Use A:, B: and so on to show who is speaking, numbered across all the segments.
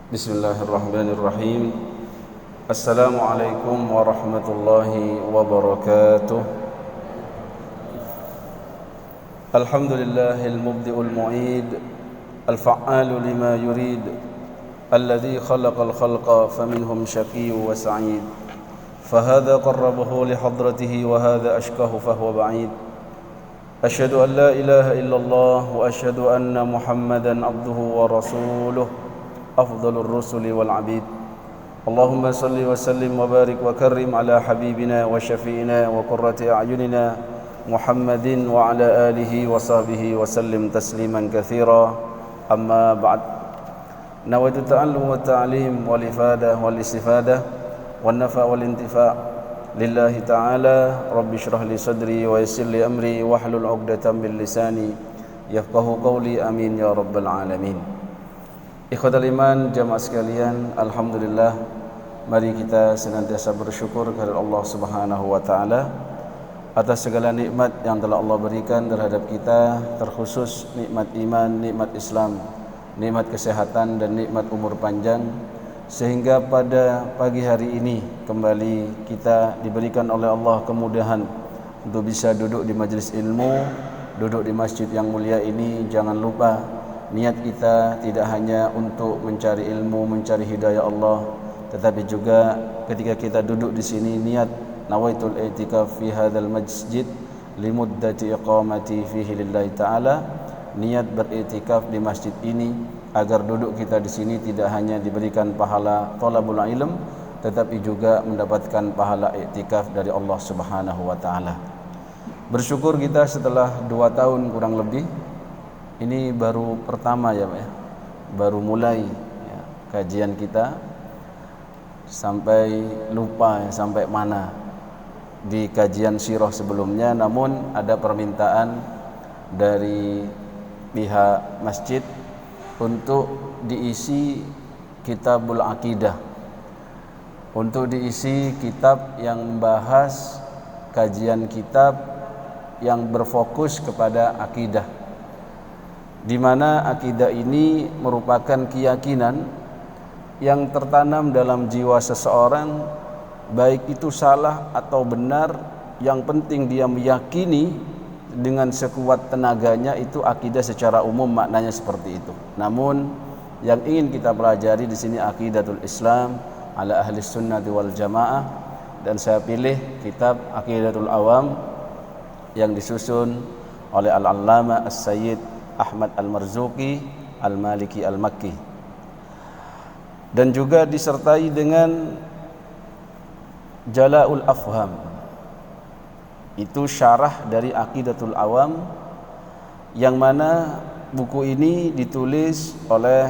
A: Bismillahirrahmanirrahim. Assalamualaikum warahmatullahi wabarakatuh. Alhamdulillahil mubdi'ul mu'id, al-fa'alu lima yurid, alladhi khalaqal khalqa faminhum syaqiyyu wa sa'id. Fahadha qarrabahu lihadratihi wa hadha ashkahu fahuwa ba'id. Asyhadu an la ilaha illallah wa asyhadu anna Muhammadan abduhu wa rasuluh. أفضل الرسل والعبيد. اللهم صل وسلم وبارك وكرم على حبيبنا وشفينا وقرة أعيننا محمد وعلى آله وصحبه وسلم تسليما كثيرا. أما بعد، نويت التعلم والتعليم والإفادة والاستفادة والنفع والانتفاع لله تعالى. رب اشرح لي صدري ويسر لي أمري واحلل عقدة من لساني يفقهوا قولي. آمين يا رب العالمين. Ikhwatal iman, jamaah sekalian, alhamdulillah, mari kita senantiasa bersyukur kepada Allah Subhanahu wa taala atas segala nikmat yang telah Allah berikan terhadap kita, terkhusus nikmat iman, nikmat Islam, nikmat kesehatan dan nikmat umur panjang, sehingga pada pagi hari ini kembali kita diberikan oleh Allah kemudahan untuk bisa duduk di majelis ilmu, duduk di masjid yang mulia ini. Jangan lupa, niat kita tidak hanya untuk mencari ilmu, mencari hidayah Allah, tetapi juga ketika kita duduk di sini niat nawaitul i'tikaf fi hadzal masjid limuddati iqamati fihi lillahi ta'ala. Niat beriktikaf di masjid ini agar duduk kita di sini tidak hanya diberikan pahala thalabul ilm, tetapi juga mendapatkan pahala i'tikaf dari Allah Subhanahu wa taala. Bersyukur kita setelah 2 tahun kurang lebih. Ini baru pertama ya Pak ya, baru mulai ya, kajian kita, sampai lupa ya, sampai mana di kajian sirah sebelumnya. Namun ada permintaan dari pihak masjid untuk diisi kitabul akidah, untuk diisi kitab yang membahas kajian kitab yang berfokus kepada akidah, di mana akidah ini merupakan keyakinan yang tertanam dalam jiwa seseorang, baik itu salah atau benar, yang penting dia meyakini dengan sekuat tenaganya. Itu akidah secara umum maknanya seperti itu. Namun yang ingin kita pelajari di sini aqidatul Islam ala ahli sunnati wal jamaah, dan saya pilih kitab Aqidatul Awam yang disusun oleh Al-Allama As-Sayyid Ahmad Al-Marzuqi Al-Maliki Al-Makki, dan juga disertai dengan Jala'ul Afham. Itu syarah dari Aqidatul Awam, yang mana buku ini ditulis oleh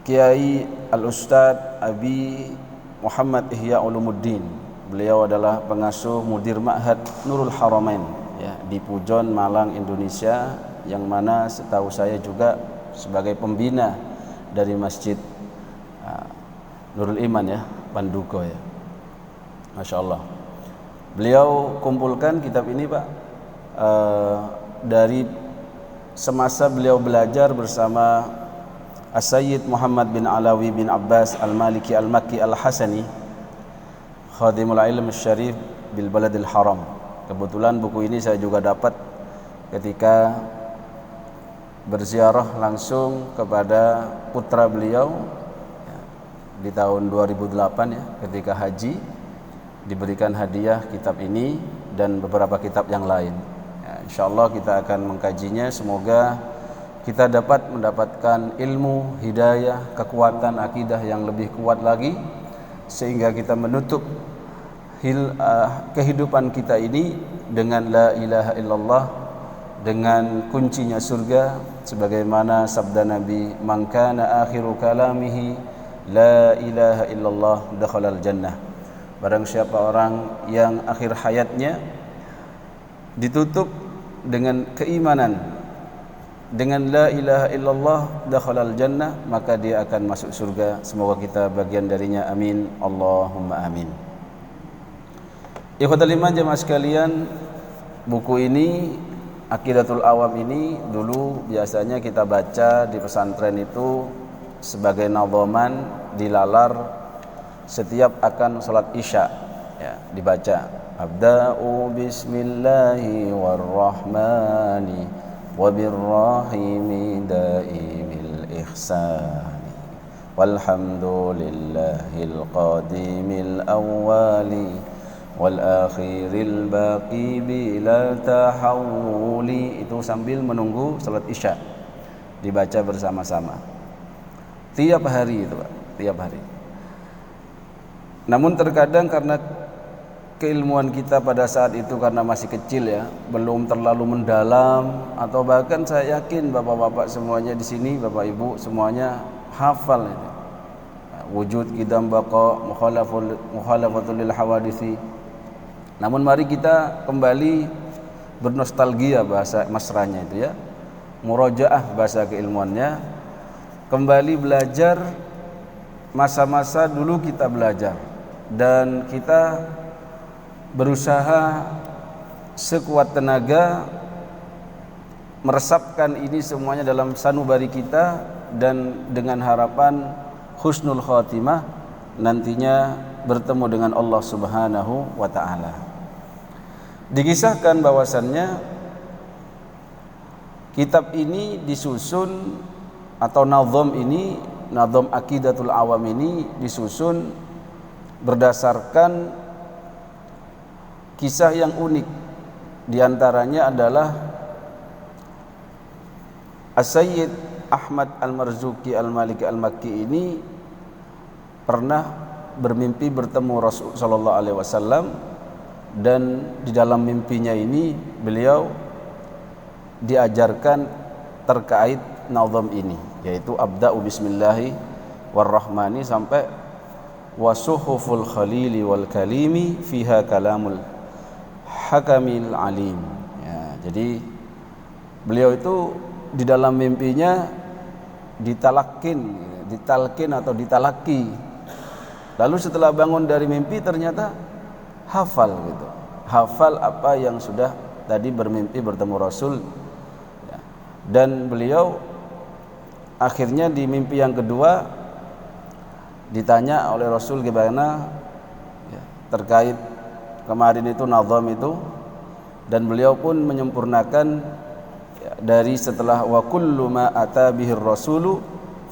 A: Kiai Al-Ustadz Abi Muhammad Ihya Ulumuddin. Beliau adalah pengasuh mudir Ma'had Nurul Haramain ya, di Pujon, Malang, Indonesia, yang mana setahu saya juga sebagai pembina dari Masjid Nurul Iman ya, Pandugo ya. Masya Allah. Beliau kumpulkan kitab ini Pak dari semasa beliau belajar bersama As-Sayyid Muhammad bin Alawi bin Abbas Al-Maliki Al-Makki Al-Hasani, Khadimul Ilm Syarif bil Baladil Haram. Kebetulan buku ini saya juga dapat ketika berziarah langsung kepada putra beliau ya, di tahun 2008 ya, ketika haji, diberikan hadiah kitab ini dan beberapa kitab yang lain ya. InsyaAllah kita akan mengkajinya. Semoga kita dapat mendapatkan ilmu, hidayah, kekuatan akidah yang lebih kuat lagi, sehingga kita menutup kehidupan kita ini dengan la ilaha illallah, dengan kuncinya surga, sebagaimana sabda Nabi, man kana akhiru kalamihi la ilaha illallah dakhalal jannah. Barang siapa orang yang akhir hayatnya ditutup dengan keimanan, dengan la ilaha illallah dakhalal jannah, maka dia akan masuk surga. Semoga kita bagian darinya, amin, Allahumma amin. Ikhwatal iman, jemaah sekalian, buku ini Aqidatul Awam ini dulu biasanya kita baca di pesantren itu sebagai nadhaman dilalar setiap akan salat Isya, ya, dibaca abda'u bismillahi warrahmani wabirrahimi daimil ihsani walhamdulillahil qadimil awwali wal akhiril baqi bila tahawuli. Itu sambil menunggu salat Isya dibaca bersama-sama tiap hari itu, Pak, tiap hari. Namun terkadang karena keilmuan kita pada saat itu karena masih kecil ya, belum terlalu mendalam, atau bahkan saya yakin bapak-bapak semuanya di sini, bapak ibu semuanya hafal ini. Wujud qidam baqa mukhalafatul lil hawadisi. Namun mari kita kembali bernostalgia bahasa masranya itu ya, murojaah bahasa keilmuannya, kembali belajar masa-masa dulu kita belajar, dan kita berusaha sekuat tenaga meresapkan ini semuanya dalam sanubari kita, dan dengan harapan husnul khatimah nantinya bertemu dengan Allah Subhanahu wa ta'ala. Dikisahkan bahwasannya kitab ini disusun, atau nazam ini, nazam Aqidatul Awam ini disusun berdasarkan kisah yang unik. Di antaranya adalah As-Sayyid Ahmad Al-Marzuki Al-Maliki Al-Makki ini pernah bermimpi bertemu Rasul sallallahu alaihi wasallam, dan di dalam mimpinya ini beliau diajarkan terkait nazam ini, yaitu abda'u bismillahi warrahmani sampai wasuhuful khalili wal kalimi fiha kalamul hakamil alim. Ya, jadi beliau itu di dalam mimpinya ditalkin atau ditalaki. Lalu setelah bangun dari mimpi ternyata hafal gitu. Hafal apa yang sudah tadi bermimpi bertemu Rasul. Ya. Dan beliau akhirnya di mimpi yang kedua ditanya oleh Rasul gimana ya, terkait kemarin itu nazam itu, dan beliau pun menyempurnakan ya, dari setelah wa kullu ma ata bihir rasulu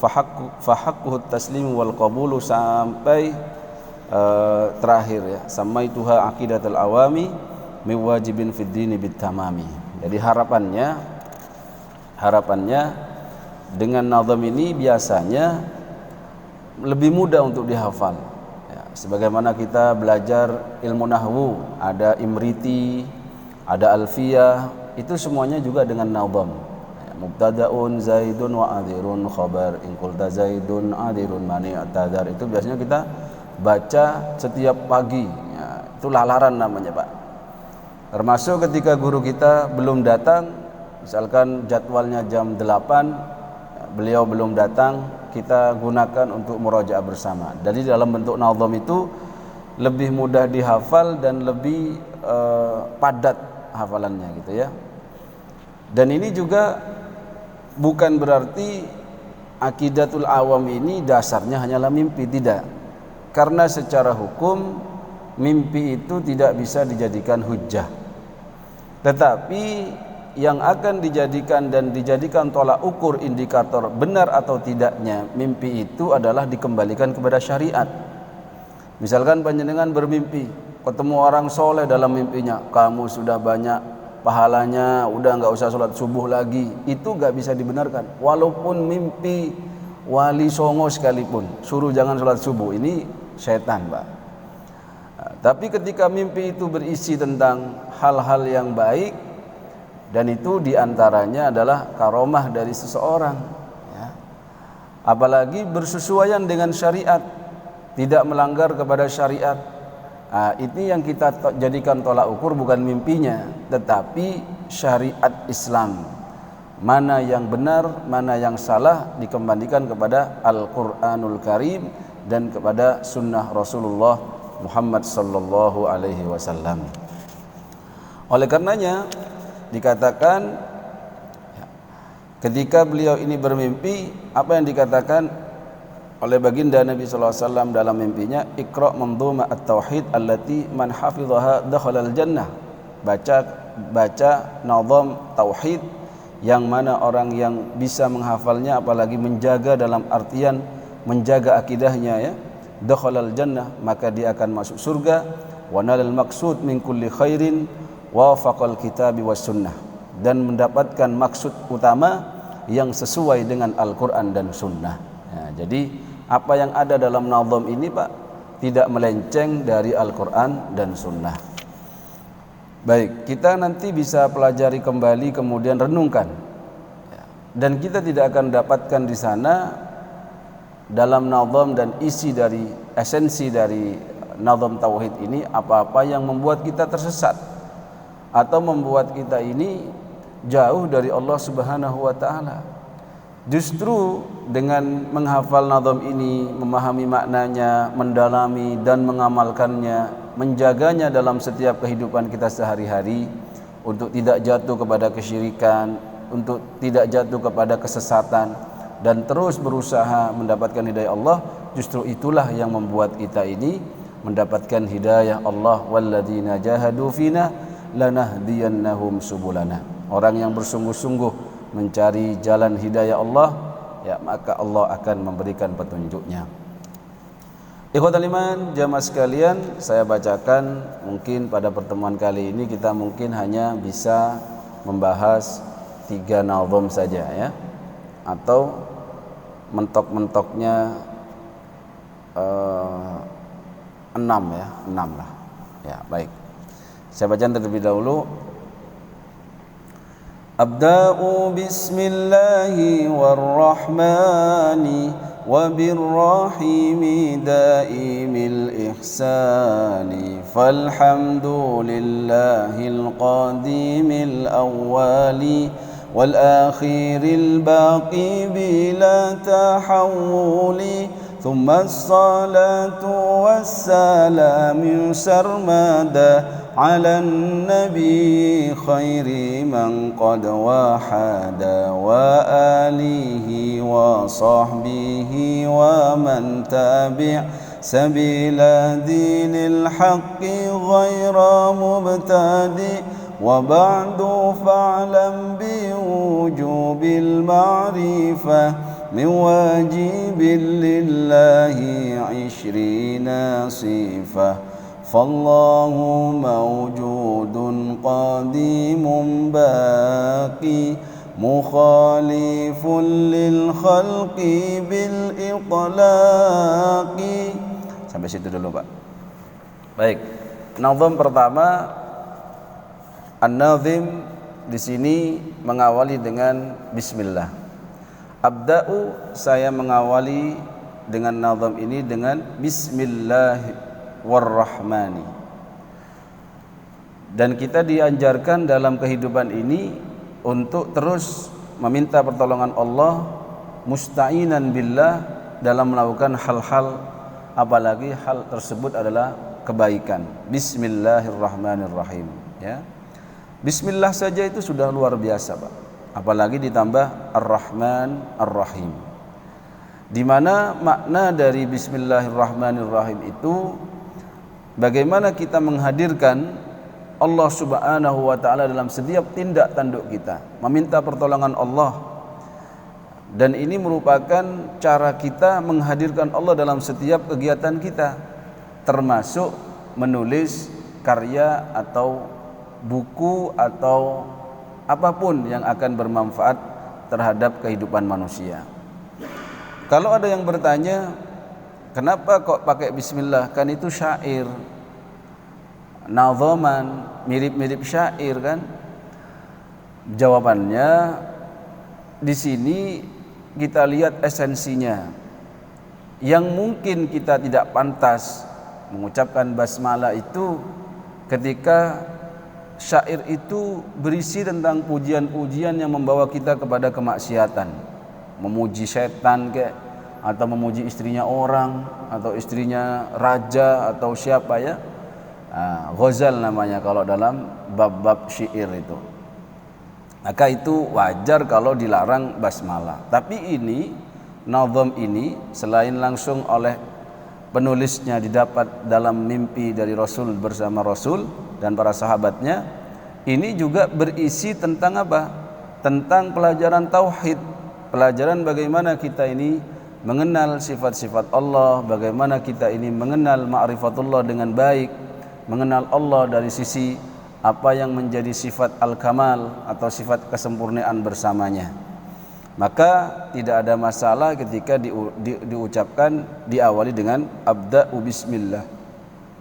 A: fahaqquhu taslimu wal qabulu sampai terakhir ya, samaituha aqidatul awami miwajibin fid dini bitamami. Jadi harapannya dengan nazam ini biasanya lebih mudah untuk dihafal ya, sebagaimana kita belajar ilmu nahwu, ada imriti, ada alfiyah, itu semuanya juga dengan nazam ya, mubtadaun zaidun wa adirun khabar in qulta zaidun adirun mani atadar, itu biasanya kita baca setiap pagi ya, itu lalaran namanya Pak. Termasuk ketika guru kita belum datang, misalkan jadwalnya jam 8 ya, beliau belum datang, kita gunakan untuk murojaah bersama. Jadi dalam bentuk nazam itu lebih mudah dihafal dan lebih padat hafalannya gitu ya. Dan ini juga bukan berarti Aqidatul Awam ini dasarnya hanyalah mimpi, tidak. Karena secara hukum mimpi itu tidak bisa dijadikan hujjah. Tetapi yang akan dijadikan dan dijadikan tolak ukur indikator benar atau tidaknya mimpi itu adalah dikembalikan kepada syariat. Misalkan panjenengan bermimpi ketemu orang soleh dalam mimpinya, kamu sudah banyak pahalanya, udah nggak usah sholat subuh lagi, itu nggak bisa dibenarkan. Walaupun mimpi wali songo sekalipun suruh jangan sholat subuh, ini setan Pak. Tapi ketika mimpi itu berisi tentang hal-hal yang baik, dan itu diantaranya adalah karomah dari seseorang ya. Apalagi bersesuaian dengan syariat, tidak melanggar kepada syariat. Ini yang kita jadikan tolak ukur, bukan mimpinya, tetapi syariat Islam. Mana yang benar, mana yang salah dikembalikan kepada Al-Quranul Karim dan kepada sunnah Rasulullah Muhammad sallallahu alaihi wasallam. Oleh karenanya dikatakan ketika beliau ini bermimpi, apa yang dikatakan oleh baginda Nabi sallallahu alaihi wasallam dalam mimpinya, Iqra mandhuma at-tauhid allati man hafidhaha dakhala al-jannah. Baca nazam tauhid yang mana orang yang bisa menghafalnya, apalagi menjaga dalam artian menjaga akidahnya ya, dakhala al-jannah, maka dia akan masuk surga. Wa nalal maqsud min kulli khairin wafaqal kitabi was sunnah, dan mendapatkan maksud utama yang sesuai dengan Al-Quran dan Sunnah. Nah, jadi apa yang ada dalam nazam ini Pak tidak melenceng dari Al-Quran dan Sunnah. Baik, kita nanti bisa pelajari kembali kemudian renungkan, dan kita tidak akan dapatkan di sana dalam nazam dan isi dari esensi dari nazam tauhid ini apa-apa yang membuat kita tersesat atau membuat kita ini jauh dari Allah Subhanahu wa taala. Justru dengan menghafal nazam ini, memahami maknanya, mendalami dan mengamalkannya, menjaganya dalam setiap kehidupan kita sehari-hari untuk tidak jatuh kepada kesyirikan, untuk tidak jatuh kepada kesesatan, dan terus berusaha mendapatkan hidayah Allah, justru itulah yang membuat kita ini mendapatkan hidayah Allah. Walladzina jahadu fina lanahdiyannahum subulana. Orang yang bersungguh-sungguh mencari jalan hidayah Allah, ya maka Allah akan memberikan petunjuknya. Ikhwatal iman, jamaah sekalian, saya bacakan, mungkin pada pertemuan kali ini kita mungkin hanya bisa membahas 3 nazam saja ya, atau mentok-mentoknya 6 ya, 6 lah. Ya, baik. Saya baca terlebih dahulu. Abda'u bismillahi warrahmani wa birrahimi daimil ihsani falhamdulillahil qadimil awwali wal akhiril baqi bila tahawuli ثم الصلاة والسلام سرمدا على النبي خير من قد وحد وآله وصحبه ومن تبع سبيل دين الحق غير مبتدئ وبعد فاعلم بوجوب المعرفة من واجب لله 20 صفة فالله موجود قديم باقي مخالف للخلق بالإطلاق. Sampai situ dulu Pak. Baik, nazam pertama, an-nazim di sini mengawali dengan bismillah. Abda'u, saya mengawali dengan nazam ini dengan bismillahirrahmani. Dan kita dianjarkan dalam kehidupan ini untuk terus meminta pertolongan Allah, musta'inan billah, dalam melakukan hal-hal, apalagi hal tersebut adalah kebaikan. Bismillahirrahmanirrahim ya. Bismillah saja itu sudah luar biasa Pak, apalagi ditambah Ar-Rahman Ar-Rahim, di mana makna dari Bismillahirrahmanirrahim itu bagaimana kita menghadirkan Allah Subhanahu wa taala dalam setiap tindak tanduk kita, meminta pertolongan Allah. Dan ini merupakan cara kita menghadirkan Allah dalam setiap kegiatan kita, termasuk menulis karya atau buku atau apapun yang akan bermanfaat terhadap kehidupan manusia. Kalau ada yang bertanya, kenapa kok pakai bismillah? Kan itu syair, nazaman, mirip-mirip syair kan? Jawabannya di sini kita lihat esensinya. Yang mungkin kita tidak pantas mengucapkan basmalah itu ketika syair itu berisi tentang pujian-pujian yang membawa kita kepada kemaksiatan, memuji setan kayak, atau memuji istrinya orang, atau istrinya raja, atau siapa ya. Ghazal namanya kalau dalam bab-bab syair itu. Maka itu wajar kalau dilarang basmalah. Tapi ini nazam ini selain langsung oleh penulisnya didapat dalam mimpi dari Rasul bersama Rasul dan para sahabatnya, ini juga berisi tentang apa? Tentang pelajaran tauhid, pelajaran bagaimana kita ini mengenal sifat-sifat Allah, bagaimana kita ini mengenal ma'rifatullah dengan baik, mengenal Allah dari sisi apa yang menjadi sifat al-kamal atau sifat kesempurnaan bersamanya. Maka tidak ada masalah ketika diucapkan, diawali dengan abda'u bismillah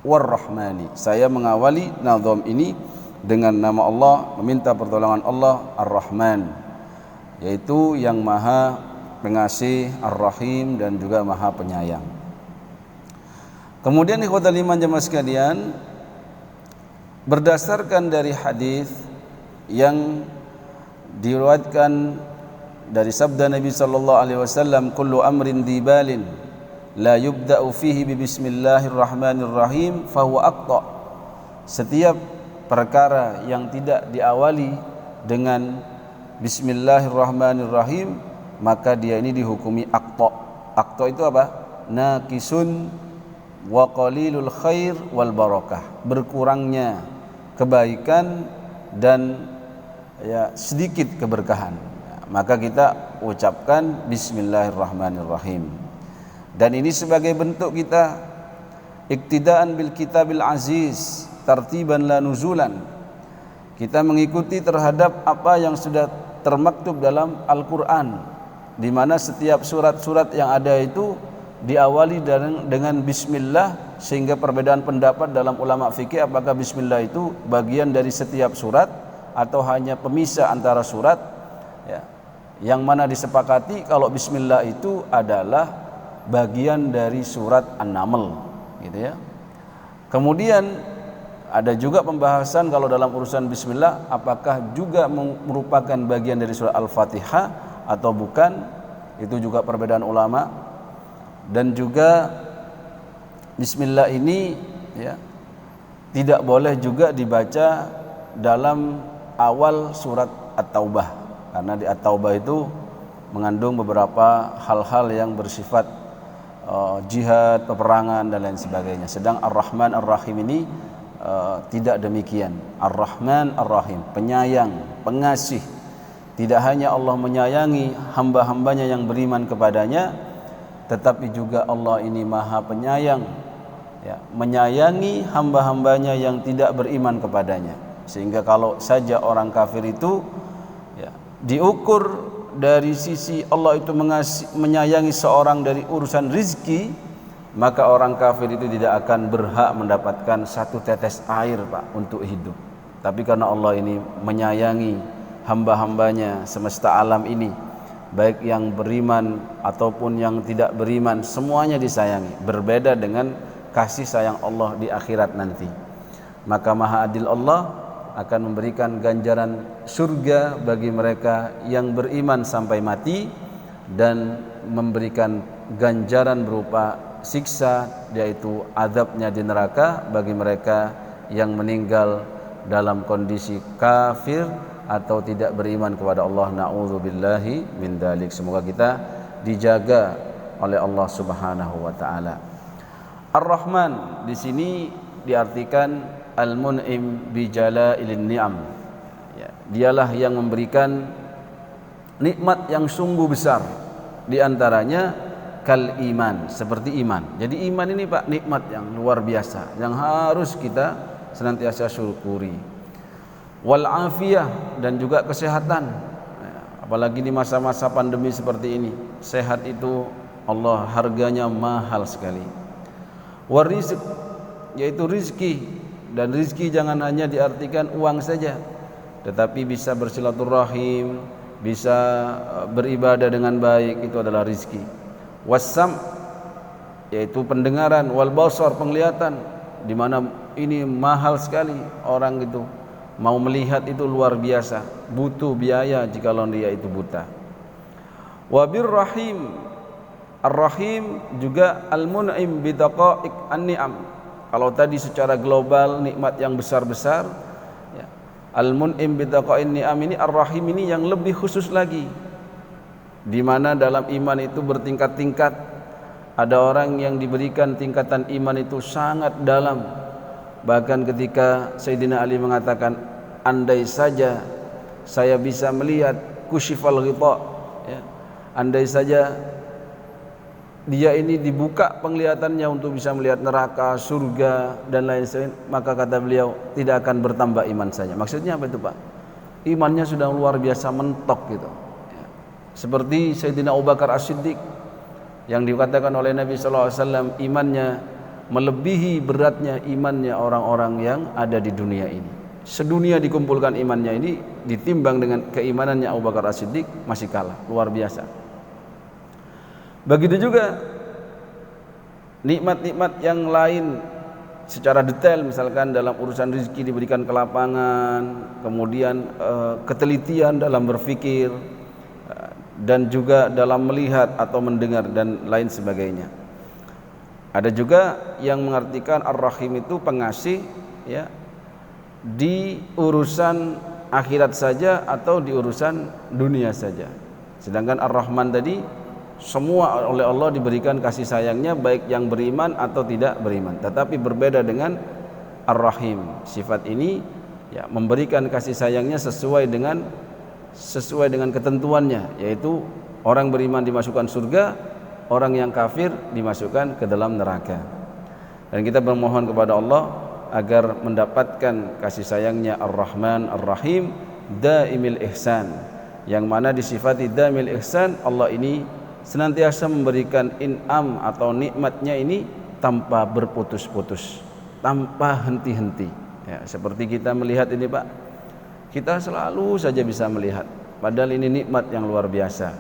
A: warrahmani. Saya mengawali nazam ini dengan nama Allah, meminta pertolongan Allah Ar-Rahman, yaitu yang maha pengasih, Ar-Rahim, dan juga maha penyayang. Kemudian ikhwatal iman jemaah sekalian, berdasarkan dari hadis yang diriwayatkan dari sabda Nabi sallallahu alaihi wasallam, kullu amrin dibalin la yubda'u fihi bi bismillahirrahmanirrahim fahuwa aqta. Setiap perkara yang tidak diawali dengan bismillahirrahmanirrahim, maka dia ini dihukumi aqta. Aqta itu apa? Naqisun wa qalilul khair wal barakah, berkurangnya kebaikan dan sedikit keberkahan. Maka kita ucapkan bismillahirrahmanirrahim. Dan ini sebagai bentuk kita iktidaan bil kitabil aziz tartiban la nuzulan. Kita mengikuti terhadap apa yang sudah termaktub dalam Al-Qur'an, di mana setiap surat-surat yang ada itu diawali dengan bismillah, sehingga perbedaan pendapat dalam ulama fikih apakah bismillah itu bagian dari setiap surat atau hanya pemisah antara surat, ya. Yang mana disepakati kalau bismillah itu adalah bagian dari surat An-Naml, gitu ya. Kemudian ada juga pembahasan kalau dalam urusan bismillah apakah juga merupakan bagian dari surat Al-Fatihah atau bukan, itu juga perbedaan ulama. Dan juga bismillah ini ya tidak boleh juga dibaca dalam awal surat At-Taubah, karena di At-Taubah itu mengandung beberapa hal-hal yang bersifat jihad, peperangan dan lain sebagainya. Sedang Ar-Rahman Ar-Rahim ini tidak demikian. Ar-Rahman Ar-Rahim, penyayang, pengasih. Tidak hanya Allah menyayangi hamba-hambanya yang beriman kepadanya, tetapi juga Allah ini maha penyayang, ya, menyayangi hamba-hambanya yang tidak beriman kepadanya. Sehingga kalau saja orang kafir itu ya, diukur dari sisi Allah itu menyayangi seorang dari urusan rizki, maka orang kafir itu tidak akan berhak mendapatkan satu tetes air, Pak, untuk hidup. Tapi karena Allah ini menyayangi hamba-hambanya semesta alam ini, baik yang beriman ataupun yang tidak beriman, semuanya disayangi. Berbeda dengan kasih sayang Allah di akhirat nanti. Maka maha adil Allah akan memberikan ganjaran surga bagi mereka yang beriman sampai mati, dan memberikan ganjaran berupa siksa, yaitu azabnya di neraka bagi mereka yang meninggal dalam kondisi kafir atau tidak beriman kepada Allah. Na'udzubillahi min dzalik. Semoga kita dijaga oleh Allah Subhanahu wa taala. Ar-Rahman di sini diartikan Al-Mun'im bi jala'ilin ni'am. Ya, dialah yang memberikan nikmat yang sungguh besar. Di antaranya kal iman, seperti iman. Jadi iman ini, Pak, nikmat yang luar biasa yang harus kita senantiasa syukuri. Wal afiyah, dan juga kesehatan. Apalagi di masa-masa pandemi seperti ini, sehat itu Allah harganya mahal sekali. War rizq, yaitu rizki. Dan rizki jangan hanya diartikan uang saja, tetapi bisa bersilaturahim, bisa beribadah dengan baik, itu adalah rizki. Wassam, yaitu pendengaran. Wal basar, penglihatan, di mana ini mahal sekali. Orang itu mau melihat itu luar biasa, butuh biaya jikalau dia itu buta. Wabir rahim, ar-rahim juga al-mun'im bidaqa'iq an-ni'am. Kalau tadi secara global nikmat yang besar-besar, ya, al-mun'im bidaqa'in ni'am ini, ar-rahim ini yang lebih khusus lagi. di mana dalam iman itu bertingkat-tingkat. Ada orang yang diberikan tingkatan iman itu sangat dalam. Bahkan ketika Sayyidina Ali mengatakan, andai saja saya bisa melihat kusyifal ghita, ya, andai saja dia ini dibuka penglihatannya untuk bisa melihat neraka, surga dan lain sebagainya, maka kata beliau tidak akan bertambah iman saya. Maksudnya apa itu Pak? Imannya sudah luar biasa mentok gitu. Seperti Sayyidina Abu Bakar As-Siddiq yang dikatakan oleh Nabi sallallahu alaihi wasallam, imannya melebihi beratnya imannya orang-orang yang ada di dunia ini. Sedunia dikumpulkan imannya ini ditimbang dengan keimanannya Abu Bakar As-Siddiq masih kalah, luar biasa. Begitu juga nikmat-nikmat yang lain secara detail, misalkan dalam urusan rezeki diberikan kelapangan, kemudian ketelitian dalam berpikir, dan juga dalam melihat atau mendengar dan lain sebagainya. Ada juga yang mengartikan Ar-Rahim itu pengasih, ya, di urusan akhirat saja atau di urusan dunia saja. Sedangkan Ar-Rahman tadi semua oleh Allah diberikan kasih sayangnya, baik yang beriman atau tidak beriman. Tetapi berbeda dengan Ar-Rahim. Sifat ini ya memberikan kasih sayangnya sesuai dengan ketentuannya, yaitu orang beriman dimasukkan surga, orang yang kafir dimasukkan ke dalam neraka. Dan kita bermohon kepada Allah agar mendapatkan kasih sayangnya Ar-Rahman Ar-Rahim daimil ihsan, yang mana disifati daimil ihsan. Allah ini senantiasa memberikan in'am atau nikmatnya ini tanpa berputus-putus, tanpa henti-henti, ya, seperti kita melihat ini Pak, kita selalu saja bisa melihat, padahal ini nikmat yang luar biasa.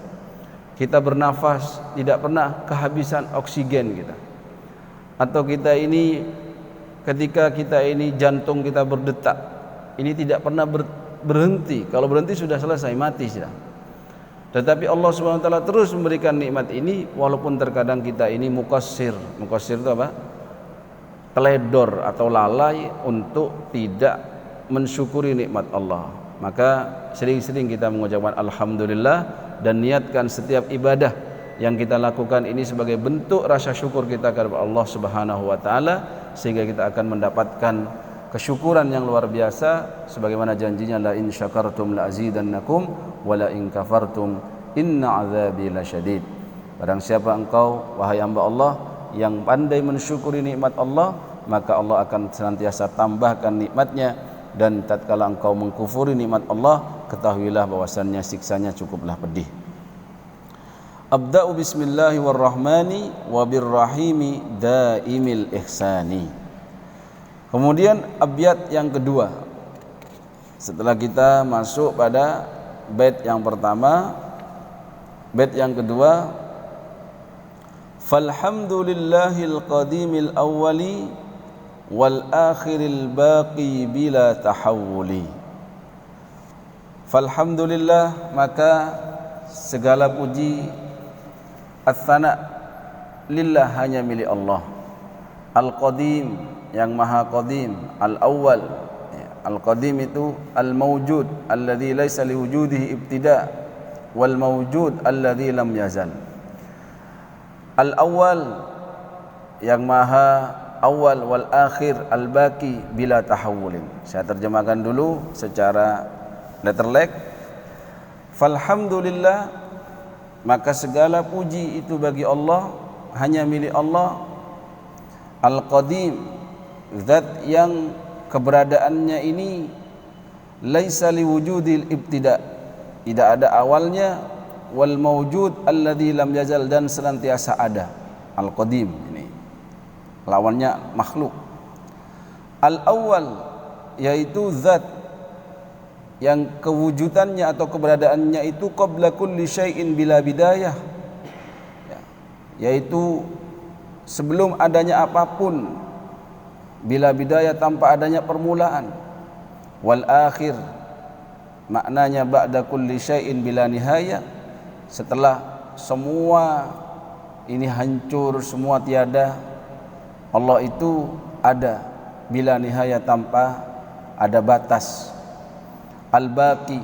A: Kita bernafas tidak pernah kehabisan oksigen kita. Atau kita ini ketika kita ini jantung kita berdetak, ini tidak pernah berhenti. Kalau berhenti sudah selesai, mati sudah. Tetapi Allah Subhanahu wa taala terus memberikan nikmat ini, walaupun terkadang kita ini muqassir. Muqassir itu apa? Teledor atau lalai untuk tidak mensyukuri nikmat Allah. Maka sering-sering kita mengucapkan alhamdulillah dan niatkan setiap ibadah yang kita lakukan ini sebagai bentuk rasa syukur kita kepada Allah Subhanahu wa taala, sehingga kita akan mendapatkan kesyukuran yang luar biasa sebagaimana janjinya, la in syakartum la azidannakum wa la in kafartum inna azabi lasyadid. Barang siapa engkau wahai hamba Allah yang pandai mensyukuri nikmat Allah, maka Allah akan senantiasa tambahkan nikmatnya, dan tatkala engkau mengkufuri nikmat Allah, ketahuilah bahwasannya siksanya cukuplah pedih. Abda'u bismillahi warrahmani wabirrahimi daimil ihsani. Kemudian abyat yang kedua, setelah kita masuk pada bait yang pertama, bait yang kedua, falhamdulillahil qadimil awwali wal akhiril baqi bila tahawuli. Falhamdulillah, maka segala puji, ats-tsana lillah, hanya milik Allah. Al-Qadim, yang maha qadim. Al-Awwal, Al-Qadim itu al-mawjud alladzi laisa liwujudihi ibtida, wal mawjud alladzi lam yazal. Al-Awwal, yang maha awal, wal akhir al-baqi bila tahawulin. Saya terjemahkan dulu secara letterlek. Falhamdulillah, maka segala puji itu bagi Allah, hanya milik Allah. Al-Qadim, zat yang keberadaannya ini laisa liwujudil ibtida, tidak ada awalnya, wal mawjud alladzi lam yazal, dan senantiasa ada. Al-Qadim ini lawannya makhluk. Al-Awwal, yaitu zat yang kewujudannya atau keberadaannya itu qabla kulli syai'in bila bidayah, ya, yaitu sebelum adanya apapun, bila bidayah, tanpa adanya permulaan. Wal akhir, maknanya ba'da kulli syai'in bila nihayah, setelah semua ini hancur, semua tiada, Allah itu ada bila nihayah, tanpa ada batas. Al-Baqi,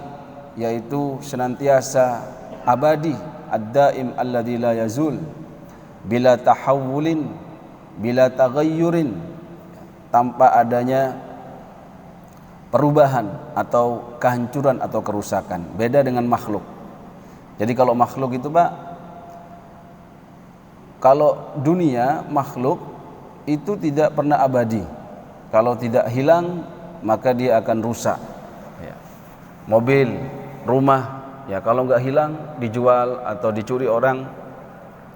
A: yaitu senantiasa abadi, ad-daim alladzi la yazul, bila tahawulin, bila taghayyurin, tanpa adanya perubahan atau kehancuran atau kerusakan. Beda dengan makhluk. Jadi kalau makhluk itu Pak, kalau dunia makhluk itu tidak pernah abadi. Kalau tidak hilang maka dia akan rusak. Ya. Mobil, rumah, ya kalau nggak hilang dijual atau dicuri orang,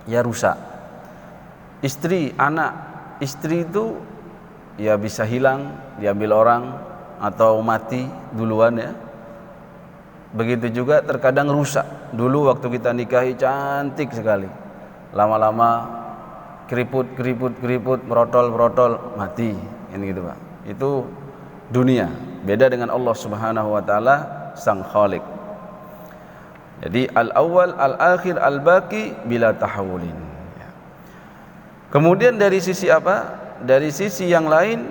A: ya rusak. Istri, anak, istri itu ya bisa hilang, diambil orang atau mati duluan ya. Begitu juga terkadang rusak. Dulu waktu kita nikahi cantik sekali, lama-lama keriput, merotol, mati. Ini gitu Pak. Itu dunia. Beda dengan Allah Subhanahu wa taala Sang Khalik. Jadi al-awwal, al-akhir, al-baqi bila tahawulin. Kemudian dari sisi apa? Dari sisi yang lain,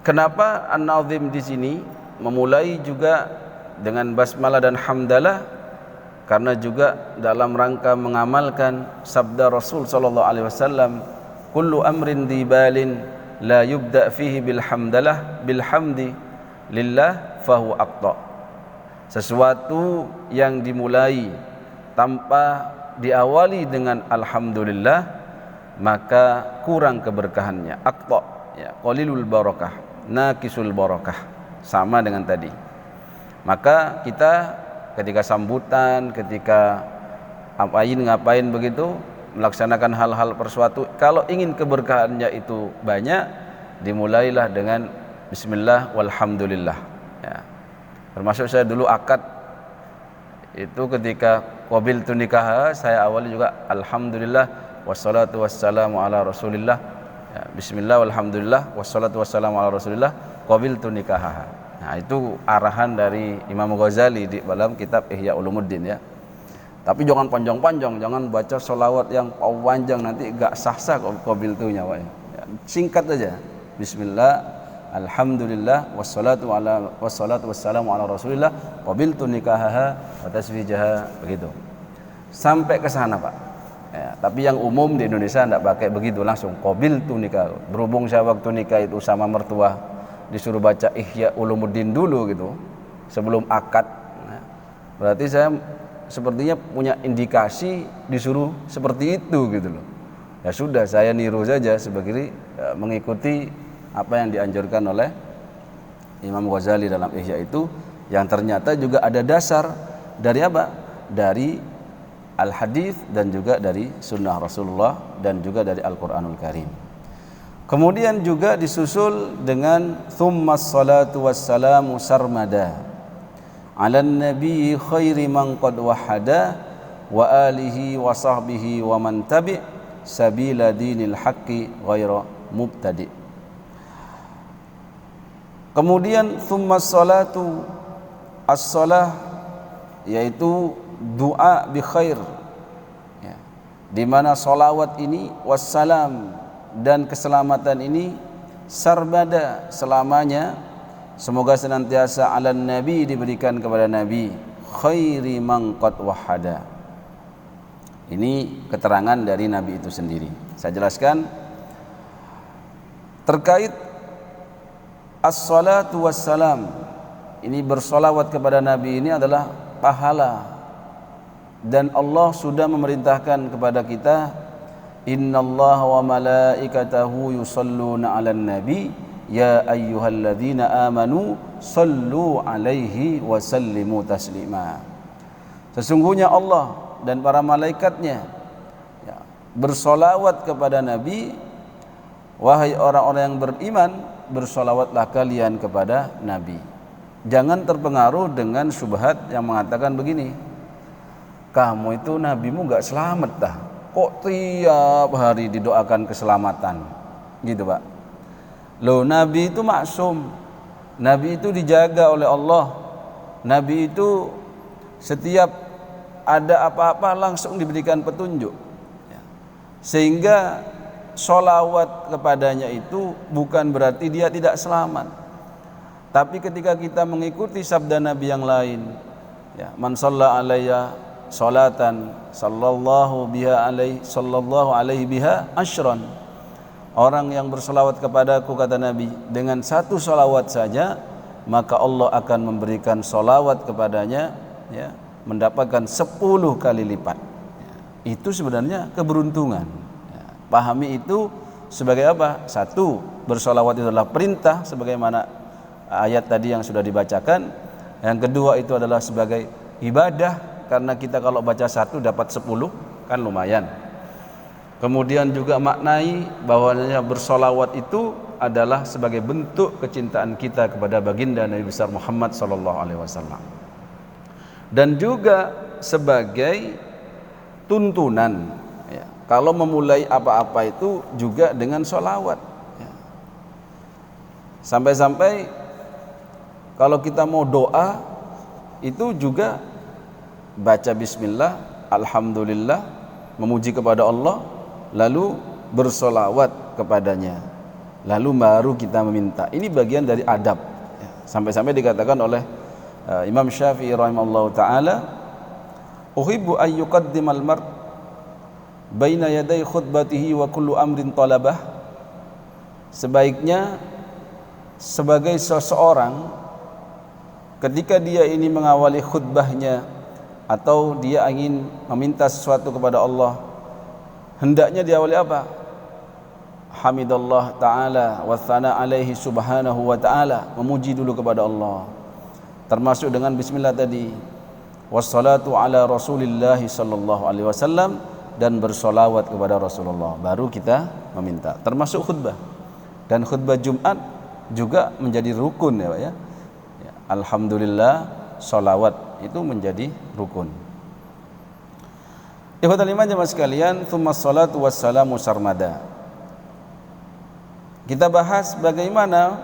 A: kenapa An-Nazim di sini memulai juga dengan basmalah dan hamdalah? Karena juga dalam rangka mengamalkan sabda Rasul sallallahu alaihi wasallam, kullu amrin dibalin la yubda fihi bilhamdalah bilhamdi lillah fahu aqta. Sesuatu yang dimulai tanpa diawali dengan alhamdulillah maka kurang keberkahannya. Aqta, ya, qalilul barakah, naqisul barakah, sama dengan tadi. Maka kita ketika sambutan, ketika ngapain begitu, melaksanakan hal-hal persuatu, kalau ingin keberkahannya itu banyak, dimulailah dengan bismillah walhamdulillah ya. Termasuk saya dulu akad itu ketika qabiltu nikah, saya awali juga alhamdulillah wassalatu wassalamu ala rasulillah ya, bismillah walhamdulillah wassalatu wassalamu ala rasulillah qabiltu nikah. Nah, itu arahan dari Imam Ghazali di dalam kitab Ihya Ulumuddin ya. Tapi jangan panjang-panjang, jangan baca sholawat yang panjang, nanti gak sah-sah qabiltunya Pak ya. Singkat aja. Bismillah, alhamdulillah, wassalatu wassalamu ala rasulillah, qabiltu nikahaha wa taswijaha, begitu. Sampai ke sana Pak. Ya, tapi yang umum di Indonesia enggak pakai begitu, langsung qabiltu nikah. Berhubung saya waktu nikah itu sama mertua disuruh baca Ihya Ulumuddin dulu gitu sebelum akad. Nah, berarti saya sepertinya punya indikasi disuruh seperti itu gitu loh. Ya sudah, saya niru saja sebagai mengikuti apa yang dianjurkan oleh Imam Ghazali dalam Ihya itu, yang ternyata juga ada dasar dari apa? Dari al-hadis dan juga dari sunnah Rasulullah dan juga dari Al-Qur'anul Karim. Kemudian juga disusul dengan thummas salatu wassalamu sarmada ala nabi khairi man qad wahada wa alihi wa sahbihi wa man tabi' sabila dinil haqqi ghaira mubtadi. Kemudian thummas salatu, as-salah yaitu doa bi khair ya, di mana salawat ini wassalam dan keselamatan ini sarbada selamanya, semoga senantiasa ala nabi, diberikan kepada nabi khairi man qad wahada. Ini keterangan dari nabi itu sendiri. Saya jelaskan terkait as-salatu wassalam. Ini bersolawat kepada nabi ini adalah pahala, dan Allah sudah memerintahkan kepada kita, innallaha wa malaikatahu yusalluna 'alan nabi ya ayyuhalladzina amanu sallu 'alaihi wa sallimu taslima. Sesungguhnya Allah dan para malaikatnya ya, bersolawat kepada nabi, wahai orang-orang yang beriman, bersolawatlah kalian kepada nabi. Jangan terpengaruh dengan syubhat yang mengatakan begini, kamu itu nabimu gak selamat dah, kok tiap hari didoakan keselamatan gitu Pak. Loh, nabi itu maksum, nabi itu dijaga oleh Allah, nabi itu setiap ada apa-apa langsung diberikan petunjuk ya. Sehingga sholawat kepadanya itu bukan berarti dia tidak selamat. Tapi ketika kita mengikuti sabda nabi yang lain, Ya, man shalla alayya salatan sallallahu alaihi biha asyran. Orang yang berselawat kepadaku, kata Nabi, dengan satu salawat saja, maka Allah akan memberikan salawat kepadanya, ya, mendapatkan 10 kali lipat. Ya, itu sebenarnya keberuntungan. Ya, pahami itu sebagai apa? Satu, bersalawat itu adalah perintah sebagaimana ayat tadi yang sudah dibacakan. Yang kedua itu adalah sebagai ibadah, karena kita kalau baca satu dapat 10, kan lumayan. Kemudian juga maknai bahwanya bersolawat itu adalah sebagai bentuk kecintaan kita kepada baginda Nabi besar Muhammad SAW, dan juga sebagai tuntunan, ya, kalau memulai apa-apa itu juga dengan solawat, ya. Sampai-sampai kalau kita mau doa itu juga baca bismillah, alhamdulillah, memuji kepada Allah, lalu bersolawat kepadanya, lalu baru kita meminta. Ini bagian dari adab, ya. Sampai-sampai dikatakan oleh Imam Syafi'i rahimahullah ta'ala, uhibbu an yuqaddimal mar' baina yaday khutbatihi wa kullu amrin talabah. Sebaiknya sebagai seseorang ketika dia ini mengawali khutbahnya atau dia ingin meminta sesuatu kepada Allah, hendaknya diawali apa? Hamidallah ta'ala wa thana alaihi subhanahu wa ta'ala, memuji dulu kepada Allah, termasuk dengan bismillah tadi, wassalatu ala rasulillahi sallallahu alaihi wasallam, dan bersolawat kepada Rasulullah, baru kita meminta, termasuk khutbah. Dan khutbah Jumat juga menjadi rukun, ya Pak, ya. Alhamdulillah, solawat itu menjadi rukun. Ikhwatal iman jemaah sekalian, tsumma sholatu wassalamu sarmada. Kita bahas bagaimana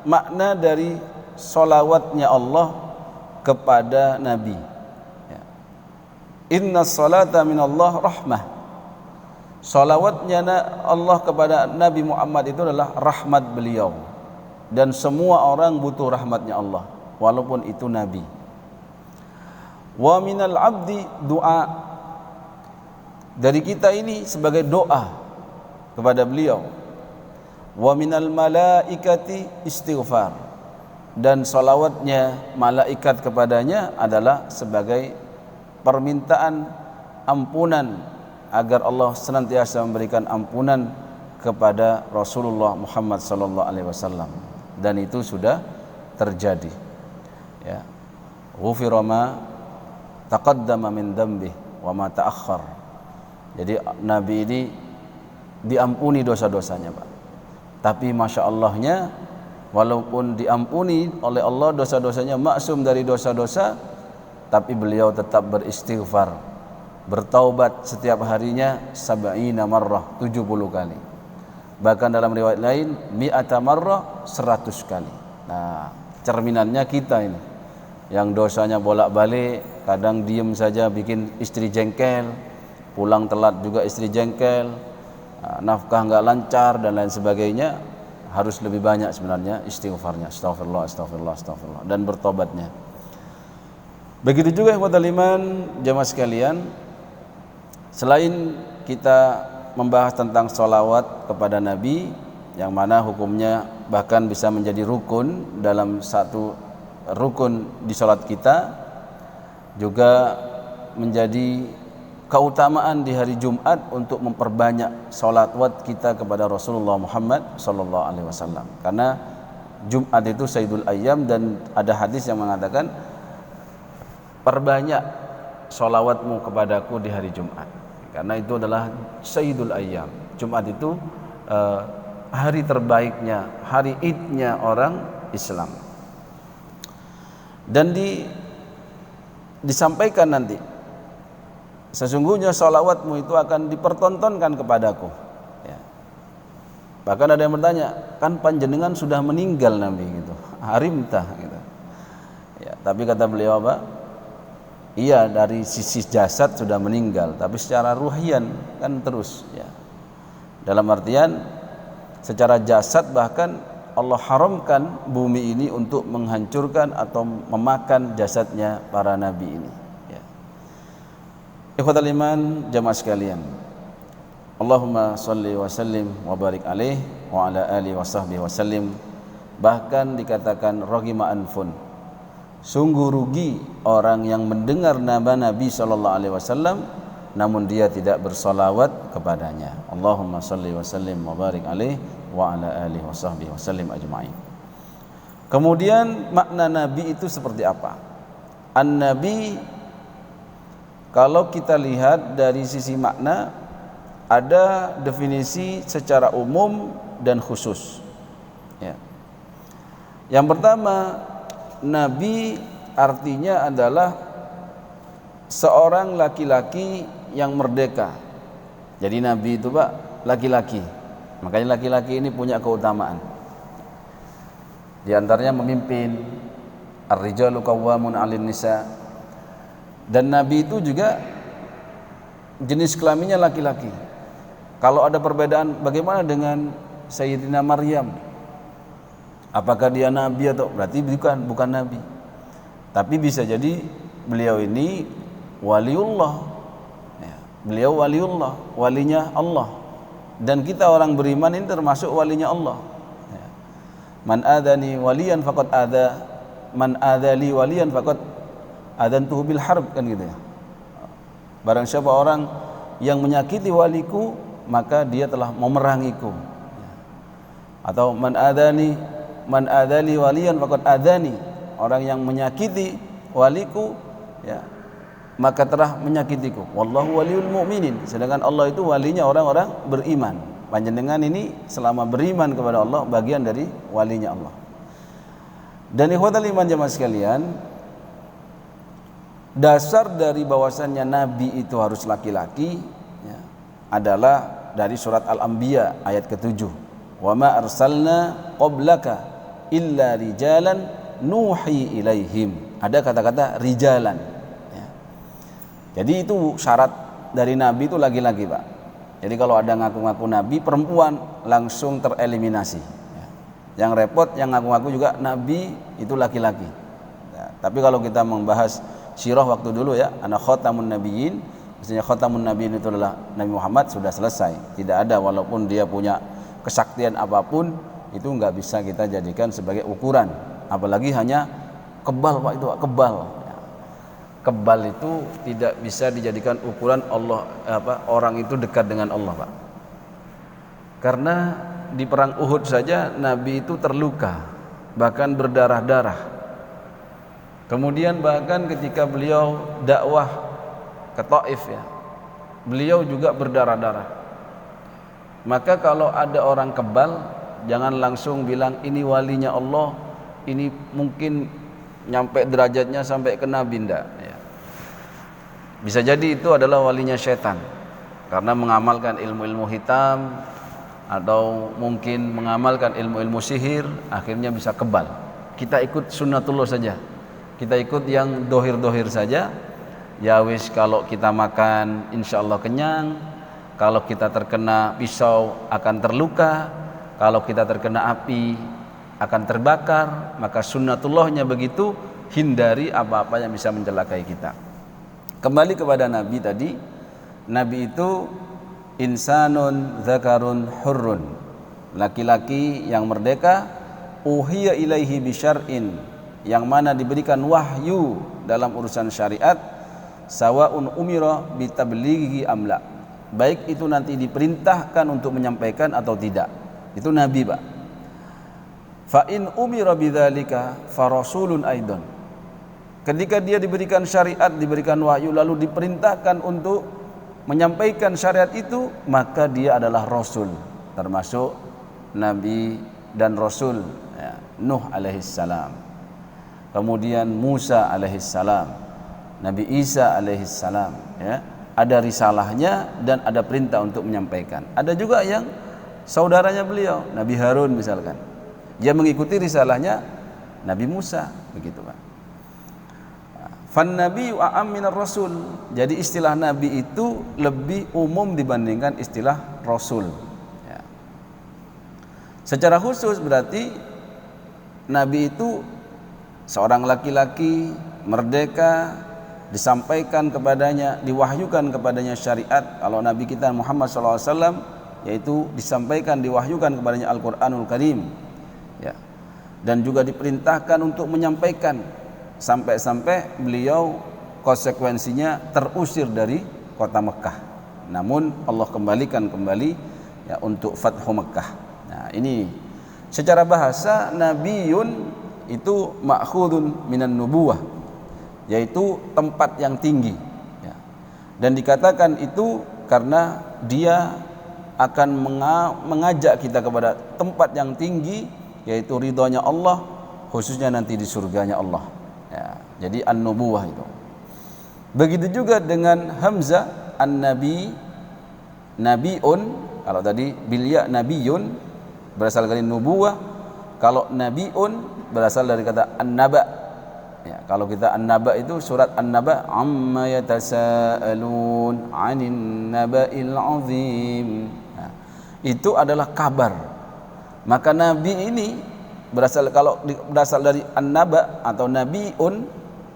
A: makna dari solawatnya Allah kepada Nabi. Ya. Inna sholata minallah rahmah. Solawatnya Allah kepada Nabi Muhammad itu adalah rahmat beliau, dan semua orang butuh rahmatnya Allah, walaupun itu Nabi. Wa minal abdi doa, dari kita ini sebagai doa kepada beliau. Wa minal malaikati istighfar, dan salawatnya malaikat kepadanya adalah sebagai permintaan ampunan, agar Allah senantiasa memberikan ampunan kepada Rasulullah Muhammad sallallahu alaihi wasallam, dan itu sudah terjadi, ya. Ghufira ma taqaddama min dhanbi wa ma ta'akhkhar. Jadi Nabi ini diampuni dosa-dosanya, Pak. Tapi Masya Allahnya, walaupun diampuni oleh Allah dosa-dosanya, maksum dari dosa-dosa, tapi beliau tetap beristighfar, bertaubat setiap harinya 70 marrah, 70 kali. Bahkan dalam riwayat lain, mi'ata marrah, 100 kali. Nah, cerminannya kita ini, yang dosanya bolak-balik, kadang diem saja bikin istri jengkel, pulang telat juga istri jengkel, nafkah nggak lancar dan lain sebagainya, harus lebih banyak sebenarnya istighfarnya, astagfirullah, astagfirullah, astagfirullah, dan bertobatnya. Begitu juga ikhwatal iman jamaah sekalian, selain kita membahas tentang sholawat kepada Nabi, yang mana hukumnya bahkan bisa menjadi rukun dalam satu rukun di sholat kita, juga menjadi keutamaan di hari Jumat untuk memperbanyak sholawat kita kepada Rasulullah Muhammad sallallahu alaihi wasallam. Karena Jumat itu Sayyidul Ayyam, dan ada hadis yang mengatakan, perbanyak sholawatmu kepadaku di hari Jumat, karena itu adalah Sayyidul Ayyam. Jumat itu hari terbaiknya, hari idnya orang Islam. Dan disampaikan nanti, sesungguhnya sholawatmu itu akan dipertontonkan kepadaku, ya. Bahkan ada yang bertanya, kan panjenengan sudah meninggal Nabi, gitu, harimtah, gitu, ya. Tapi kata beliau apa? Iya, dari sisi jasad sudah meninggal, tapi secara ruhian kan terus, ya. Dalam artian secara jasad bahkan Allah haramkan bumi ini untuk menghancurkan atau memakan jasadnya para nabi ini. Ya. Ikhwatal iman, jamaah sekalian. Allahumma sholli wa sallim wa barik alaih wa ala alihi wa sahbihi wa sallim. Bahkan dikatakan raghima anfun, sungguh rugi orang yang mendengar nama Nabi sallallahu alaihi wasallam namun dia tidak bersolawat kepadanya. Allahumma sholli wa sallim wa barik alaih wa ala alihi wa sahbihi wa sallim ajma'in. Kemudian makna nabi itu seperti apa? An-nabi, kalau kita lihat dari sisi makna, ada definisi secara umum dan khusus. Ya. Yang pertama, nabi artinya adalah seorang laki-laki yang merdeka. Jadi nabi itu Pak, laki-laki. Makanya laki-laki ini punya keutamaan. Di antaranya memimpin, ar-rijalu qawwamun 'alan nisa. Dan nabi itu juga jenis kelaminnya laki-laki. Kalau ada perbedaan, bagaimana dengan Sayyidina Maryam? Apakah dia nabi atau berarti bukan nabi. Tapi bisa jadi beliau ini waliullah. Ya, beliau waliullah, walinya Allah. Dan kita orang beriman ini termasuk walinya Allah. Ya. Man adani waliyan faqad ada, man adali waliyan faqad adantuhu bil harb, kan gitu ya. Barang siapa orang yang menyakiti waliku, maka dia telah memerangiku. Ya. Atau man adali waliyan faqad adani, orang yang menyakiti waliku, ya, maka telah menyakitiku. Wallahu waliul mu'minin. Sedangkan Allah itu walinya orang-orang beriman. Panjenengan ini selama beriman kepada Allah bagian dari walinya Allah. Dan ikhwatal iman jamaah sekalian, dasar dari bahwasannya nabi itu harus laki-laki, ya, adalah dari surat Al-Anbiya ayat ke-7. Wa ma arsalna qablaka illa rijalan nuhi ilaihim. Ada kata-kata rijalan. Jadi itu syarat dari nabi itu laki-laki Pak. Jadi kalau ada ngaku-ngaku nabi perempuan langsung tereliminasi. Yang repot yang ngaku-ngaku juga nabi itu laki-laki. Ya, tapi kalau kita membahas sirah waktu dulu ya, ana khatamun nabiyyin, maksudnya khatamun nabiyyin itu adalah Nabi Muhammad, sudah selesai. Tidak ada, walaupun dia punya kesaktian apapun, itu nggak bisa kita jadikan sebagai ukuran. Apalagi hanya kebal Pak, itu kebal. Kebal itu tidak bisa dijadikan ukuran orang itu dekat dengan Allah Pak. Karena di perang Uhud saja Nabi itu terluka, bahkan berdarah-darah. Kemudian bahkan ketika beliau dakwah ke Taif ya, beliau juga berdarah-darah. Maka kalau ada orang kebal, jangan langsung bilang ini walinya Allah, ini mungkin nyampe derajatnya sampai ke Nabi, ndak ya. Bisa jadi itu adalah walinya setan karena mengamalkan ilmu-ilmu hitam atau mungkin mengamalkan ilmu-ilmu sihir, akhirnya bisa kebal. Kita ikut sunnatullah saja, kita ikut yang dohir-dohir saja. Ya wis, kalau kita makan insya Allah kenyang, kalau kita terkena pisau akan terluka, kalau kita terkena api akan terbakar. Maka sunnatullahnya begitu, hindari apa-apa yang bisa mencelakai kita. Kembali kepada Nabi tadi, Nabi itu insanun zakarun hurrun, laki-laki yang merdeka, uhiya ilaihi bisyar'in, yang mana diberikan wahyu dalam urusan syariat, sawaun umira bitablighi amla, baik itu nanti diperintahkan untuk menyampaikan atau tidak, itu Nabi Pak. Fa in umira bidzalika farasulun aidan, ketika dia diberikan syariat, diberikan wahyu, lalu diperintahkan untuk menyampaikan syariat itu, maka dia adalah Rasul, termasuk Nabi dan Rasul ya. Nuh alaihissalam, kemudian Musa alaihissalam, Nabi Isa alaihissalam ya. Ada risalahnya dan ada perintah untuk menyampaikan. Ada juga yang saudaranya beliau, Nabi Harun misalkan, dia mengikuti risalahnya Nabi Musa, begitu Pak. Fan nabiyyu a'am minar rasul. Jadi istilah nabi itu lebih umum dibandingkan istilah rasul ya. Secara khusus berarti Nabi itu seorang laki-laki merdeka, disampaikan kepadanya, diwahyukan kepadanya syariat. Kalau Nabi kita Muhammad SAW, yaitu disampaikan, diwahyukan kepadanya Al-Quranul Karim, ya. Dan juga diperintahkan untuk menyampaikan, sampai-sampai beliau konsekuensinya terusir dari kota Mekah. Namun Allah kembalikan kembali, ya, untuk Fathu Mekah. Nah, ini secara bahasa Nabiyun itu ma'khudun minan nubuwah, yaitu tempat yang tinggi, ya. Dan dikatakan itu karena dia akan mengajak kita kepada tempat yang tinggi, yaitu ridhonya Allah, khususnya nanti di surganya Allah, ya. Jadi an-nubuwah itu. Begitu juga dengan Hamzah, an-nabi, nabiun. Kalau tadi bilya nabiyun berasal dari nubuwah, kalau nabiun berasal dari kata an-naba. Ya, kalau kita An-Naba itu surat An-Naba, amma yatasaalun 'anin naba'il 'azim. Nah, itu adalah kabar. Maka nabi ini berasal, kalau berasal dari An-Naba atau nabiun,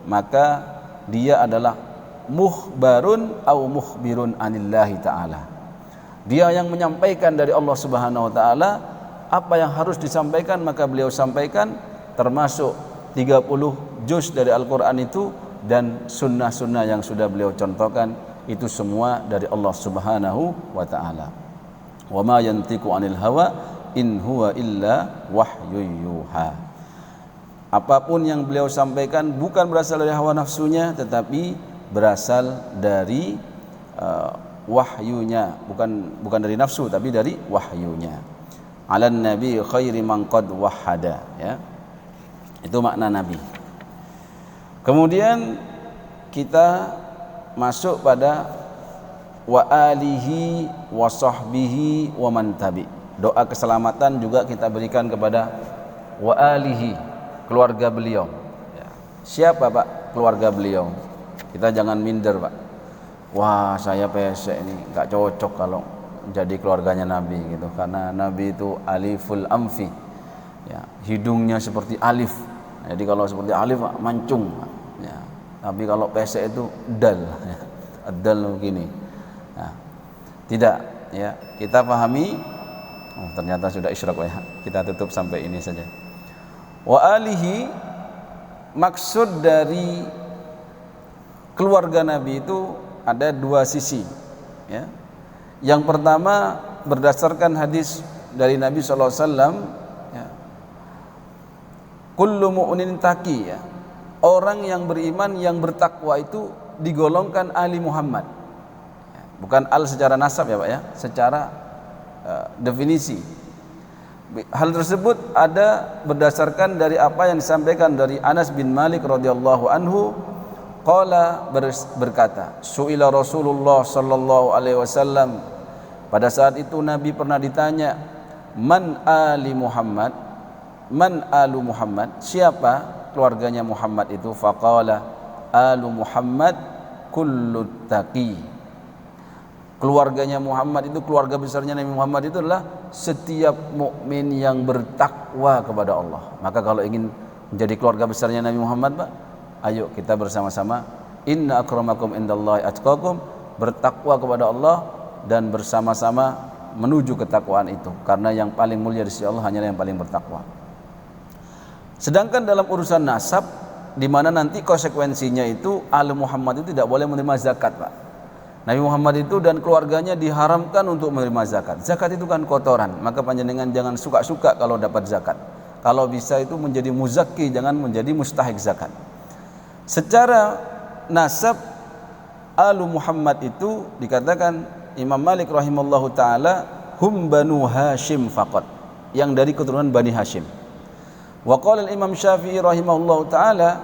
A: maka dia adalah mukhbarun au mukhbirun anillahi ta'ala. Dia yang menyampaikan dari Allah Subhanahu wa taala apa yang harus disampaikan, maka beliau sampaikan, termasuk 30 juz dari Al-Quran itu dan sunnah-sunnah yang sudah beliau contohkan, itu semua dari Allah Subhanahu wa ta'ala. Wa ma yantiqu 'anil hawa in huwa illa wahyu yuha. Apapun yang beliau sampaikan bukan berasal dari hawa nafsunya, tetapi berasal dari wahyunya, bukan dari nafsu, tapi dari wahyunya. 'Alan nabi khairi man qad wahhada, ya. Itu makna nabi. Kemudian kita masuk pada wa alihi wa sahbihi wa man tabi. Doa keselamatan juga kita berikan kepada wa alihi, keluarga beliau, ya. Siapa Pak keluarga beliau? Kita jangan minder, Pak. Wah, saya pesek ini enggak cocok kalau jadi keluarganya Nabi gitu, karena Nabi itu aliful amfi, ya, hidungnya seperti alif. Jadi kalau seperti alif mancung, ya. Tapi kalau pesek itu dal, ya. Dal begini. Nah, tidak, ya. Kita pahami. Oh, ternyata sudah isyraq, ya. Kita tutup sampai ini saja. Wa alihi, maksud dari keluarga Nabi itu ada dua sisi, ya. Yang pertama berdasarkan hadis dari Nabi SAW, ya. Kullu mu'minin taqi, ya. Orang yang beriman yang bertakwa itu digolongkan ali Muhammad, ya. Bukan al secara nasab, ya Pak, ya, secara definisi. Hal tersebut ada berdasarkan dari apa yang disampaikan dari Anas bin Malik radhiyallahu anhu. Qala, berkata, su'ila Rasulullah sallallahu alaihi wasallam, pada saat itu Nabi pernah ditanya, man ali Muhammad, man alu Muhammad, siapa keluarganya Muhammad itu? Faqala alu Muhammad kullu taqi, keluarganya Muhammad itu, keluarga besarnya Nabi Muhammad itu adalah setiap mukmin yang bertakwa kepada Allah. Maka kalau ingin menjadi keluarga besarnya Nabi Muhammad, Pak, ayo kita bersama-sama, inna akramakum indallahi atqakum, bertakwa kepada Allah dan bersama-sama menuju ketakwaan itu, karena yang paling mulia di sisi Allah hanyalah yang paling bertakwa. Sedangkan dalam urusan nasab, di mana nanti konsekuensinya itu al Muhammad itu tidak boleh menerima zakat, Pak. Nabi Muhammad itu dan keluarganya diharamkan untuk menerima zakat. Zakat itu kan kotoran, maka panjenengan jangan suka-suka kalau dapat zakat. Kalau bisa itu menjadi muzakki, jangan menjadi mustahik zakat. Secara nasab alu Muhammad itu dikatakan Imam Malik rahimallahu taala, hum banu Hashim faqat, yang dari keturunan Bani Hashim. Wa qala Imam Syafi'i rahimahullahu taala,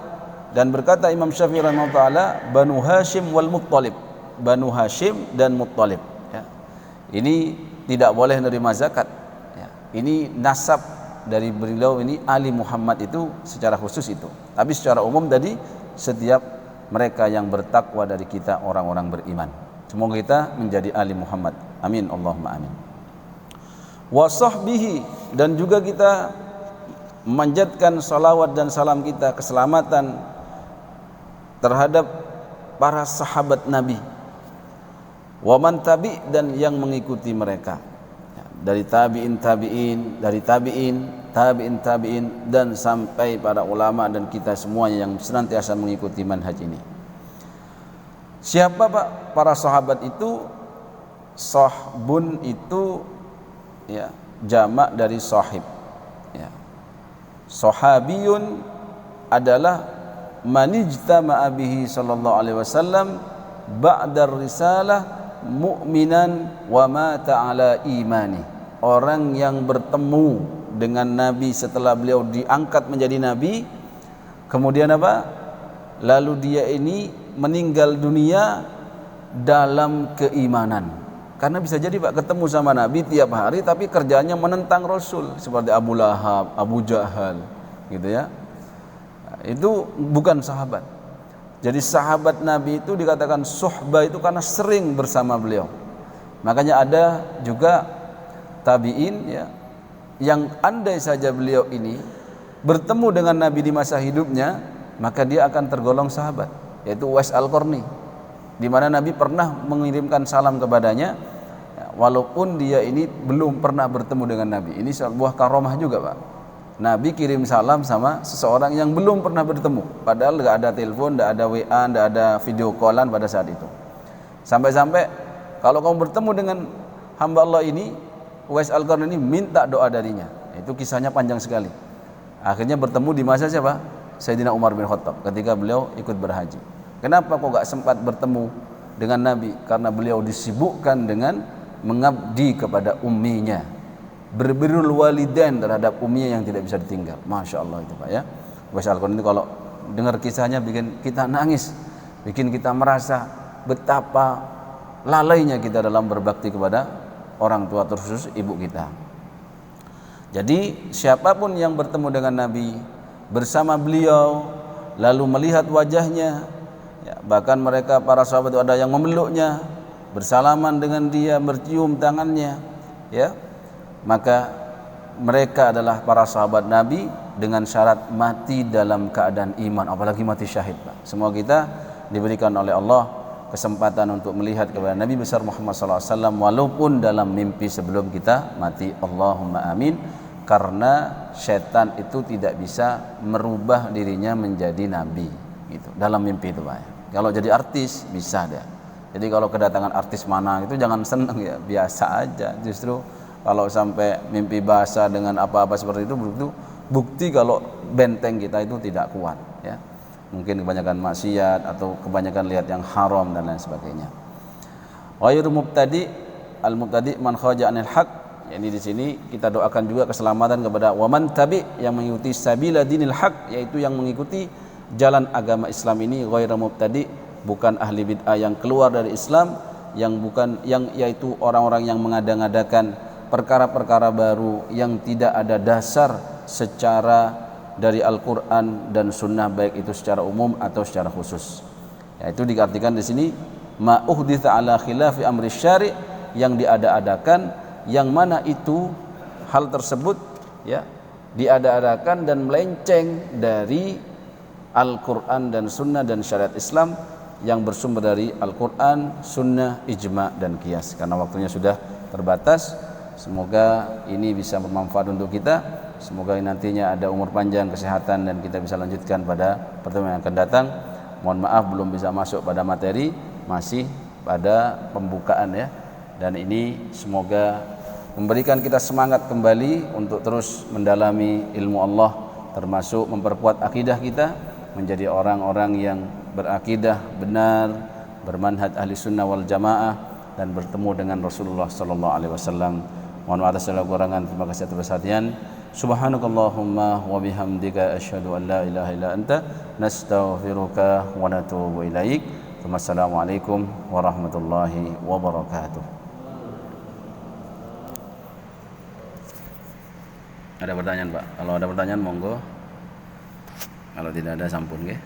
A: dan berkata Imam Syafi'i rahimahullahu taala, Banu Hashim wal Muttalib, Banu Hashim dan Muttalib, ya. Ini tidak boleh menerima zakat, ya. Ini nasab dari beliau ini Ali Muhammad itu secara khusus itu. Tapi secara umum tadi setiap mereka yang bertakwa dari kita orang-orang beriman. Semoga kita menjadi Ali Muhammad. Amin Allahumma amin. Wa sahbihi, dan juga kita memanjatkan salawat dan salam kita, keselamatan terhadap para sahabat Nabi, wa man tabi, dan yang mengikuti mereka, dari tabi'in, dari tabi'in dan sampai para ulama dan kita semuanya yang senantiasa mengikuti manhaj ini. Siapa Pak para sahabat itu? Sahbun itu ya jamak dari sahib. Ya. Sahabiyun adalah manijtama'a bihi sallallahu alaihi wasallam ba'da risalah mu'minan wa mata ala imani. Orang yang bertemu dengan Nabi setelah beliau diangkat menjadi Nabi, kemudian apa? Lalu dia ini meninggal dunia dalam keimanan. Karena bisa jadi Pak ketemu sama Nabi tiap hari tapi kerjanya menentang Rasul, seperti Abu Lahab, Abu Jahal gitu ya. Itu bukan sahabat. Jadi sahabat Nabi itu dikatakan suhbah itu karena sering bersama beliau. Makanya ada juga tabi'in ya, yang andai saja beliau ini bertemu dengan Nabi di masa hidupnya, maka dia akan tergolong sahabat, yaitu Uwais Al-Qarni, di mana Nabi pernah mengirimkan salam kepadanya walaupun dia ini belum pernah bertemu dengan Nabi. Ini sebuah karomah juga Pak. Nabi kirim salam sama seseorang yang belum pernah bertemu, padahal nggak ada telepon, nggak ada WA, nggak ada video callan pada saat itu. Sampai-sampai kalau kamu bertemu dengan hamba Allah ini, Uwais Al-Qarni ini, minta doa darinya. Itu kisahnya panjang sekali. Akhirnya bertemu di masa siapa? Sayyidina Umar bin Khattab ketika beliau ikut berhaji. Kenapa kok gak sempat bertemu dengan Nabi? Karena beliau disibukkan dengan mengabdi kepada umminya, berbirrul walidain terhadap umminya yang tidak bisa ditinggal. Masya Allah itu Pak ya. Uwais Al-Qarni itu kalau dengar kisahnya bikin kita nangis, bikin kita merasa betapa lalainya kita dalam berbakti kepada orang tua, terkhusus ibu kita. Jadi siapapun yang bertemu dengan Nabi, bersama beliau, lalu melihat wajahnya, ya, bahkan mereka para sahabat itu ada yang memeluknya, bersalaman dengan dia, bercium tangannya, ya, maka mereka adalah para sahabat Nabi dengan syarat mati dalam keadaan iman, apalagi mati syahid Pak. Semua kita diberikan oleh Allah kesempatan untuk melihat kepada Nabi besar Muhammad SAW walaupun dalam mimpi sebelum kita mati. Allahumma amin. Karena setan itu tidak bisa merubah dirinya menjadi nabi gitu dalam mimpi itu Pak. Kalau jadi artis bisa dia. Jadi kalau kedatangan artis mana itu jangan senang ya, biasa aja. Justru kalau sampai mimpi basah dengan apa-apa seperti itu bukti kalau benteng kita itu tidak kuat ya. Mungkin kebanyakan maksiat atau kebanyakan lihat yang haram dan lain sebagainya. Ghairu mubtadi, al-mubtadi man kharaja anil haq. Yani di sini kita doakan juga keselamatan kepada waman tabi, yang mengikuti sabila dinil haq, yaitu yang mengikuti jalan agama Islam ini. Ghairu mubtadi, bukan ahli bid'ah yang keluar dari Islam, yang bukan yang yaitu orang-orang yang mengada-ngadakan perkara-perkara baru yang tidak ada dasar secara dari Al-Quran dan Sunnah, baik itu secara umum atau secara khusus. Yaitu diartikan di sini ma uhditha ala khilafi amri syari', yang diada-adakan, yang mana itu hal tersebut ya diada-adakan dan melenceng dari Al-Quran dan Sunnah dan syariat Islam yang bersumber dari Al-Quran, Sunnah, Ijma' dan Qiyas. Karena waktunya sudah terbatas, semoga ini bisa bermanfaat untuk kita. Semoga nantinya ada umur panjang, kesehatan, dan kita bisa lanjutkan pada pertemuan yang akan datang. Mohon maaf belum bisa masuk pada materi, masih pada pembukaan ya. Dan ini semoga memberikan kita semangat kembali untuk terus mendalami ilmu Allah, termasuk memperkuat akidah kita menjadi orang-orang yang berakidah benar, bermanhaj ahli sunnah wal jamaah, dan bertemu dengan Rasulullah sallallahu alaihi wasallam. Mohon maaf atas segala kekurangan. Terima kasih atas perhatian. Subhanakallahumma wa bihamdika asyhadu an la ilaha illa anta nastaghfiruka wa natubu ilaik. Wassalamualaikum warahmatullahi wabarakatuh. Ada pertanyaan Pak? Kalau ada pertanyaan monggo. Kalau tidak ada sampun nggih.